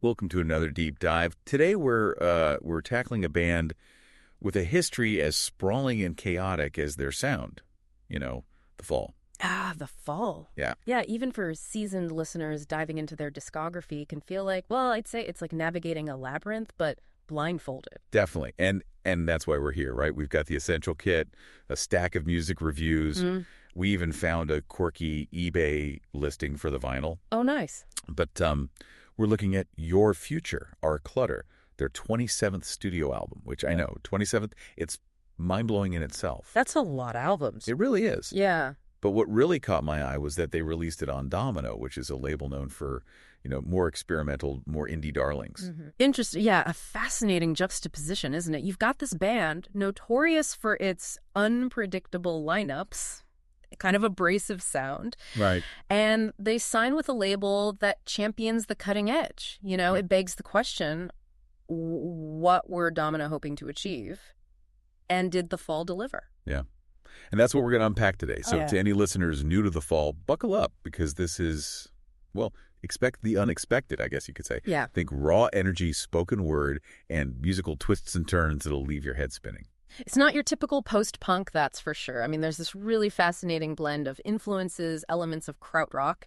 Welcome to another deep dive. Today we're tackling a band with a history as sprawling and chaotic as their sound. You know, The Fall. Ah, The Fall. Yeah. Yeah, even for seasoned listeners, diving into their discography can feel like, well, I'd say it's like navigating a labyrinth, but blindfolded. Definitely. And that's why we're here, right? We've got the essential kit, a stack of music reviews. Mm. We even found a quirky eBay listing for the vinyl. Oh, nice. But we're looking at Your Future, Our Clutter, their 27th studio album, which I know, 27th, it's mind-blowing in itself. That's a lot of albums. It really is. Yeah. But what really caught my eye was that they released it on Domino, which is a label known for, more experimental, more indie darlings. Mm-hmm. Interesting. Yeah, a fascinating juxtaposition, isn't it? You've got this band notorious for its unpredictable lineups, kind of abrasive sound. Right. And they sign with a label that champions the cutting edge. It begs the question, what were Domino hoping to achieve? And did The Fall deliver? Yeah. And that's what we're going to unpack today. So to any listeners new to The Fall, buckle up, because this is, expect the unexpected, I guess you could say. Yeah. Think raw energy, spoken word, and musical twists and turns that'll leave your head spinning. It's not your typical post-punk, that's for sure. I mean, there's this really fascinating blend of influences, elements of krautrock.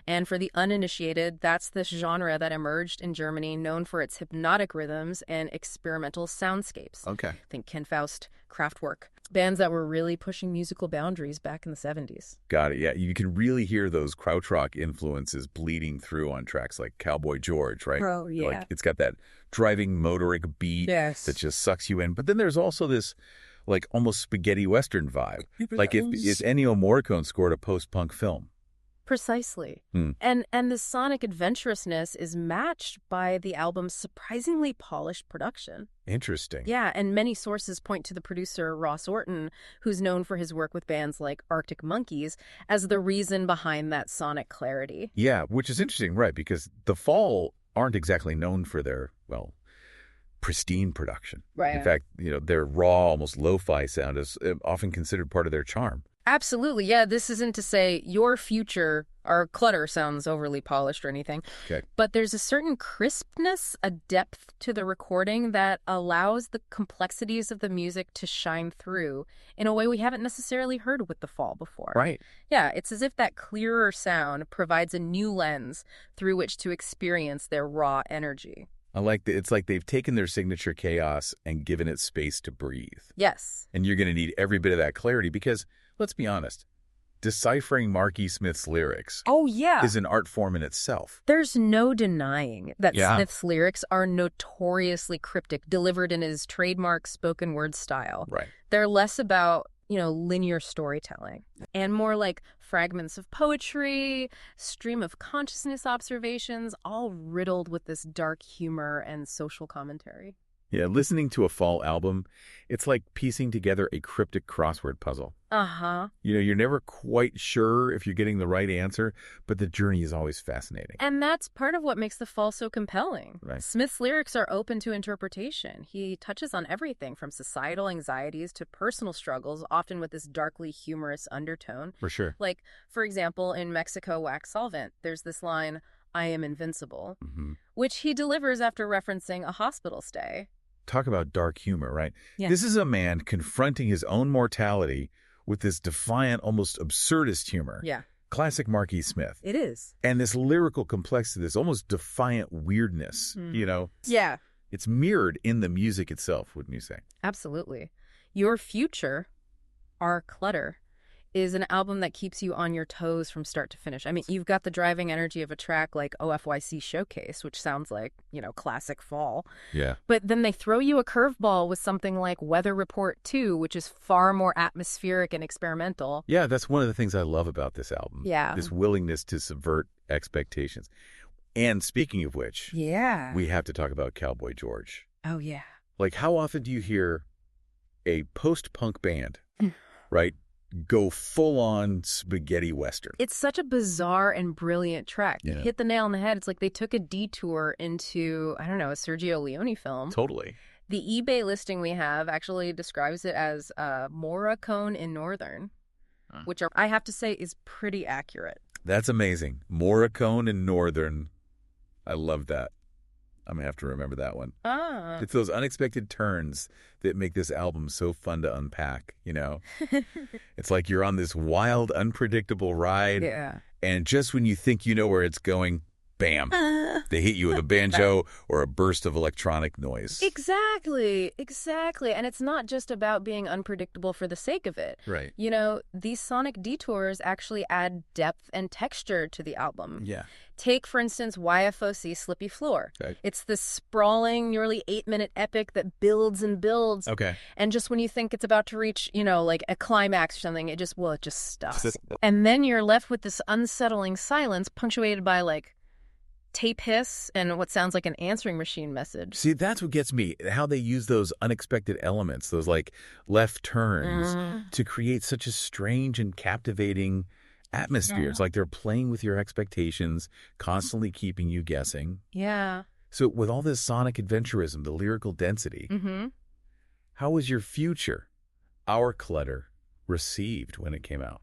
And for the uninitiated, that's this genre that emerged in Germany, known for its hypnotic rhythms and experimental soundscapes. Okay. Think Ken Faust, Kraftwerk, bands that were really pushing musical boundaries back in the 70s. Got it. Yeah, you can really hear those krautrock influences bleeding through on tracks like Cowboy George, right? Oh, yeah. Like it's got that driving motoric beat that just sucks you in. But then there's also this like almost spaghetti western vibe. Like if Ennio Morricone scored a post-punk film. Precisely. And the sonic adventurousness is matched by the album's surprisingly polished production. Interesting. Yeah, and many sources point to the producer Ross Orton, who's known for his work with bands like Arctic Monkeys, as the reason behind that sonic clarity. Yeah, which is interesting, right? Because The Fall aren't exactly known for their, pristine production. Right. In fact, their raw, almost lo-fi sound is often considered part of their charm. Absolutely. Yeah, this isn't to say Your Future, Our Clutter sounds overly polished or anything. Okay. But there's a certain crispness, a depth to the recording that allows the complexities of the music to shine through in a way we haven't necessarily heard with The Fall before. Right. Yeah, it's as if that clearer sound provides a new lens through which to experience their raw energy. I like that. It's like they've taken their signature chaos and given it space to breathe. Yes. And you're going to need every bit of that clarity because, let's be honest, deciphering Marky Smith's lyrics is an art form in itself. There's no denying that Smith's lyrics are notoriously cryptic, delivered in his trademark spoken word style. Right. They're less about, linear storytelling and more like fragments of poetry, stream of consciousness observations, all riddled with this dark humor and social commentary. Yeah, listening to a Fall album, it's like piecing together a cryptic crossword puzzle. Uh-huh. You're never quite sure if you're getting the right answer, but the journey is always fascinating. And that's part of what makes The Fall so compelling. Right. Smith's lyrics are open to interpretation. He touches on everything from societal anxieties to personal struggles, often with this darkly humorous undertone. For sure. Like, for example, in Mexico Wax Solvent, there's this line, "I am invincible," which he delivers after referencing a hospital stay. Talk about dark humor, right? Yeah. This is a man confronting his own mortality with this defiant, almost absurdist humor. Yeah. Classic Marky Smith. It is. And this lyrical complexity, this almost defiant weirdness, Yeah. It's mirrored in the music itself, wouldn't you say? Absolutely. Your Future, Our Clutter, is an album that keeps you on your toes from start to finish. I mean, you've got the driving energy of a track like OFYC Showcase, which sounds like, classic Fall. Yeah. But then they throw you a curveball with something like Weather Report 2, which is far more atmospheric and experimental. Yeah, that's one of the things I love about this album. Yeah. This willingness to subvert expectations. And speaking of which, we have to talk about Cowboy George. Oh, yeah. Like, how often do you hear a post-punk band, right, go full-on spaghetti western? It's such a bizarre and brilliant track. Yeah. You hit the nail on the head. It's like they took a detour into, a Sergio Leone film. Totally. The eBay listing we have actually describes it as Morricone in Northern, which I have to say is pretty accurate. That's amazing. Morricone in Northern. I love that. I'm going to have to remember that one. Ah. It's those unexpected turns that make this album so fun to unpack, It's like you're on this wild, unpredictable ride. Yeah. And just when you think you know where it's going, bam, they hit you with a banjo or a burst of electronic noise. Exactly. And it's not just about being unpredictable for the sake of it. Right. These sonic detours actually add depth and texture to the album. Yeah. Take, for instance, YFOC Slippy Floor. Okay. It's this sprawling, nearly 8-minute epic that builds and builds. Okay. And just when you think it's about to reach, like a climax or something, it just stops. And then you're left with this unsettling silence punctuated by, tape hiss and what sounds like an answering machine message. See, that's what gets me, how they use those unexpected elements, those left turns to create such a strange and captivating atmosphere. It's like they're playing with your expectations, constantly keeping you guessing. Yeah. So with all this sonic adventurism, the lyrical density, how was your Future, Our Clutter, received when it came out?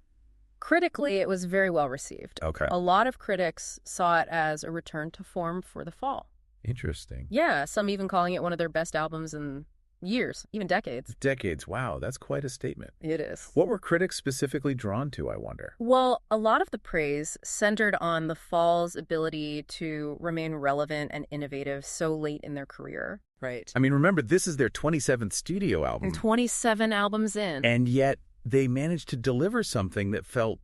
Critically, it was very well received. Okay. A lot of critics saw it as a return to form for the Fall. Interesting. Yeah, some even calling it one of their best albums in years, even decades. Decades. Wow, that's quite a statement. It is. What were critics specifically drawn to, I wonder? Well, a lot of the praise centered on the Fall's ability to remain relevant and innovative so late in their career. Right. I mean, remember, this is their 27th studio album. And 27 albums in. And yet they managed to deliver something that felt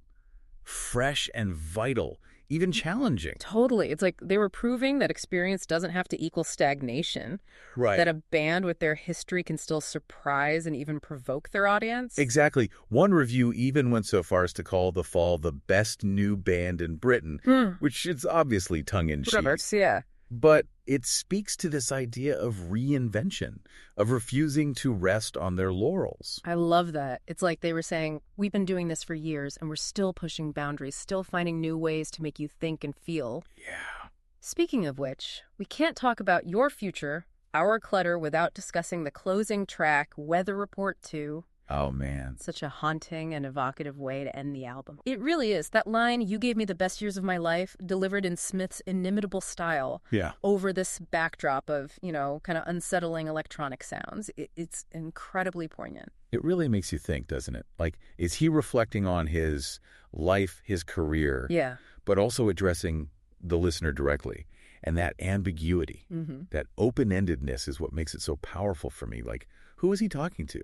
fresh and vital, even challenging. Totally. It's like they were proving that experience doesn't have to equal stagnation. Right. That a band with their history can still surprise and even provoke their audience. Exactly. One review even went so far as to call the Fall the best new band in Britain, which is obviously tongue-in-cheek. Yeah. But it speaks to this idea of reinvention, of refusing to rest on their laurels. I love that. It's like they were saying, we've been doing this for years, and we're still pushing boundaries, still finding new ways to make you think and feel. Yeah. Speaking of which, we can't talk about your Future, Our Clutter, without discussing the closing track, Weather Report 2. Oh, man. Such a haunting and evocative way to end the album. It really is. That line, "You gave me the best years of my life," delivered in Smith's inimitable style over this backdrop of, kind of unsettling electronic sounds. It's incredibly poignant. It really makes you think, doesn't it? Is he reflecting on his life, his career, but also addressing the listener directly? And that ambiguity, that open-endedness is what makes it so powerful for me. Who is he talking to?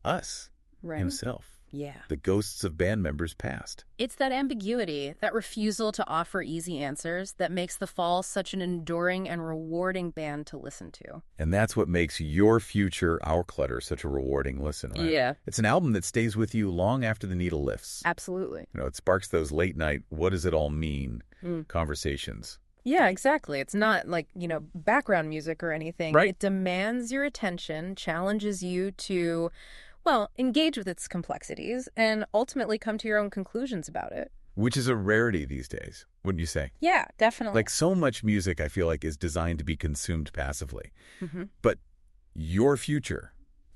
Us. Right. Himself. Yeah. The ghosts of band members past. It's that ambiguity, that refusal to offer easy answers that makes The Fall such an enduring and rewarding band to listen to. And that's what makes your Future, Our Clutter, such a rewarding listen, right? Yeah. It's an album that stays with you long after the needle lifts. Absolutely. It sparks those late night, what does it all mean conversations. Yeah, exactly. It's not background music or anything. Right. It demands your attention, challenges you to, engage with its complexities and ultimately come to your own conclusions about it. Which is a rarity these days, wouldn't you say? Yeah, definitely. So much music, I feel like, is designed to be consumed passively. But your Future,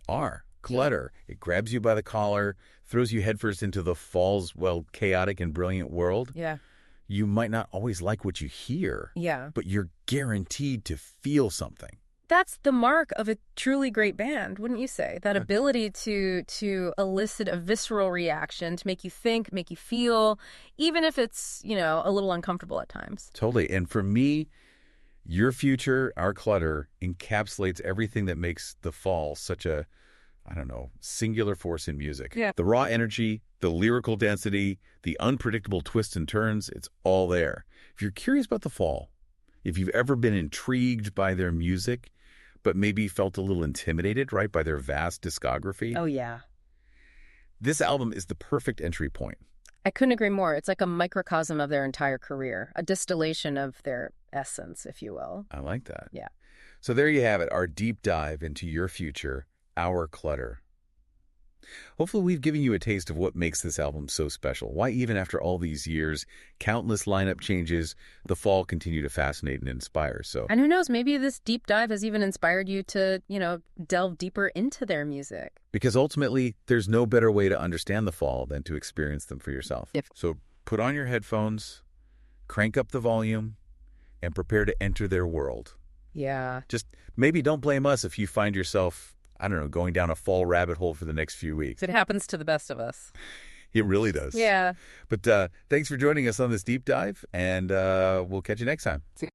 Our Clutter, it grabs you by the collar, throws you headfirst into the Fall's, chaotic and brilliant world. Yeah. You might not always like what you hear. Yeah. But you're guaranteed to feel something. That's the mark of a truly great band, wouldn't you say? That ability to elicit a visceral reaction, to make you think, make you feel, even if it's, a little uncomfortable at times. Totally. And for me, your Future, Our Clutter encapsulates everything that makes The Fall such a, singular force in music. Yeah. The raw energy, the lyrical density, the unpredictable twists and turns, it's all there. If you're curious about The Fall, if you've ever been intrigued by their music, but maybe felt a little intimidated, by their vast discography. Oh, yeah. This album is the perfect entry point. I couldn't agree more. It's like a microcosm of their entire career, a distillation of their essence, if you will. I like that. Yeah. So there you have it, our deep dive into your Future, Our Clutter. Hopefully we've given you a taste of what makes this album so special. Why even after all these years, countless lineup changes, The Fall continue to fascinate and inspire. And who knows, maybe this deep dive has even inspired you to, delve deeper into their music. Because ultimately, there's no better way to understand The Fall than to experience them for yourself. So put on your headphones, crank up the volume, and prepare to enter their world. Yeah. Just maybe don't blame us if you find yourself, I don't know, going down a fall rabbit hole for the next few weeks. It happens to the best of us. It really does. Yeah. But thanks for joining us on this deep dive, and we'll catch you next time. See you.